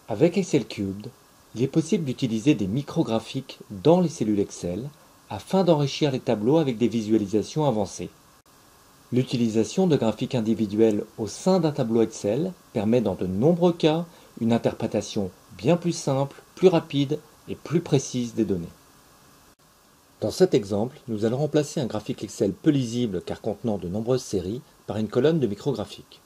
Avec Excel Cubed, il est possible d'utiliser des micrographiques dans les cellules Excel afin d'enrichir les tableaux avec des visualisations avancées. L'utilisation de graphiques individuels au sein d'un tableau Excel permet dans de nombreux cas une interprétation bien plus simple, plus rapide et plus précise des données. Dans cet exemple, nous allons remplacer un graphique Excel peu lisible car contenant de nombreuses séries par une colonne de micrographiques.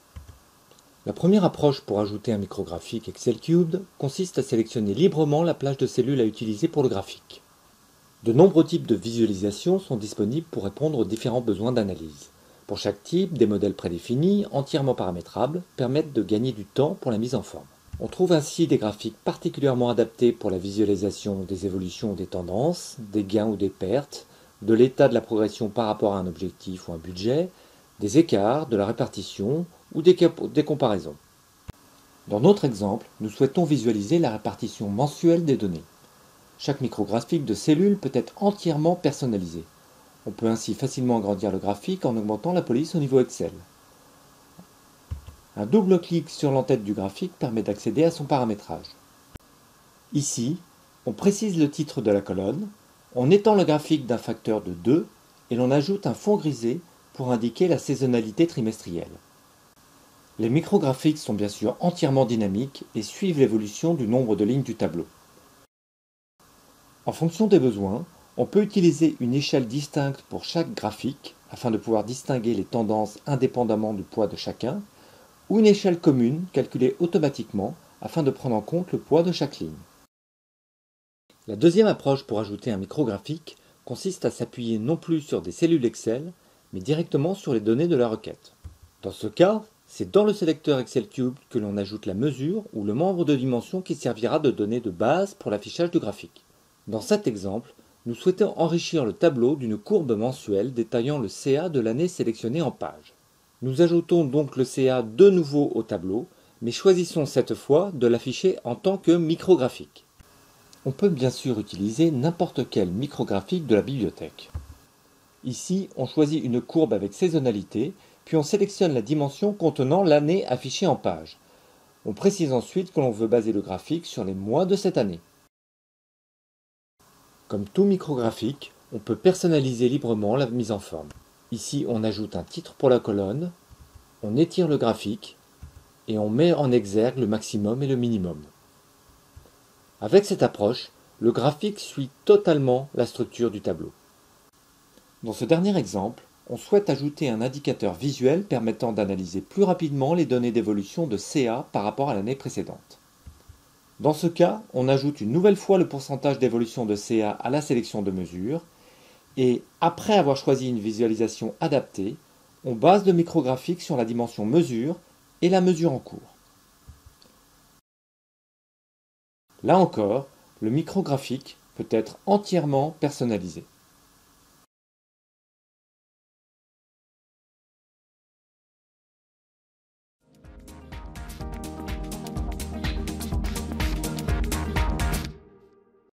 La première approche pour ajouter un micrographique Excel Cubed consiste à sélectionner librement la plage de cellules à utiliser pour le graphique. De nombreux types de visualisations sont disponibles pour répondre aux différents besoins d'analyse. Pour chaque type, des modèles prédéfinis, entièrement paramétrables, permettent de gagner du temps pour la mise en forme. On trouve ainsi des graphiques particulièrement adaptés pour la visualisation des évolutions ou des tendances, des gains ou des pertes, de l'état de la progression par rapport à un objectif ou un budget, des écarts, de la répartition ou des comparaisons. Dans notre exemple, nous souhaitons visualiser la répartition mensuelle des données. Chaque micrographique de cellule peut être entièrement personnalisé. On peut ainsi facilement agrandir le graphique en augmentant la police au niveau Excel. Un double clic sur l'entête du graphique permet d'accéder à son paramétrage. Ici, on précise le titre de la colonne, on étend le graphique d'un facteur de 2 et l'on ajoute un fond grisé pour indiquer la saisonnalité trimestrielle. Les micrographiques sont bien sûr entièrement dynamiques et suivent l'évolution du nombre de lignes du tableau. En fonction des besoins, on peut utiliser une échelle distincte pour chaque graphique afin de pouvoir distinguer les tendances indépendamment du poids de chacun, ou une échelle commune calculée automatiquement afin de prendre en compte le poids de chaque ligne. La deuxième approche pour ajouter un micrographique consiste à s'appuyer non plus sur des cellules Excel, mais directement sur les données de la requête. Dans ce cas, c'est dans le sélecteur Excel Cubed que l'on ajoute la mesure ou le membre de dimension qui servira de donnée de base pour l'affichage du graphique. Dans cet exemple, nous souhaitons enrichir le tableau d'une courbe mensuelle détaillant le CA de l'année sélectionnée en page. Nous ajoutons donc le CA de nouveau au tableau, mais choisissons cette fois de l'afficher en tant que micrographique. On peut bien sûr utiliser n'importe quel micrographique de la bibliothèque. Ici, on choisit une courbe avec saisonnalité, puis on sélectionne la dimension contenant l'année affichée en page. On précise ensuite que l'on veut baser le graphique sur les mois de cette année. Comme tout micrographique, on peut personnaliser librement la mise en forme. Ici, on ajoute un titre pour la colonne, on étire le graphique et on met en exergue le maximum et le minimum. Avec cette approche, le graphique suit totalement la structure du tableau. Dans ce dernier exemple, on souhaite ajouter un indicateur visuel permettant d'analyser plus rapidement les données d'évolution de CA par rapport à l'année précédente. Dans ce cas, on ajoute une nouvelle fois le pourcentage d'évolution de CA à la sélection de mesure et, après avoir choisi une visualisation adaptée, on base le micrographique sur la dimension mesure et la mesure en cours. Là encore, le micrographique peut être entièrement personnalisé.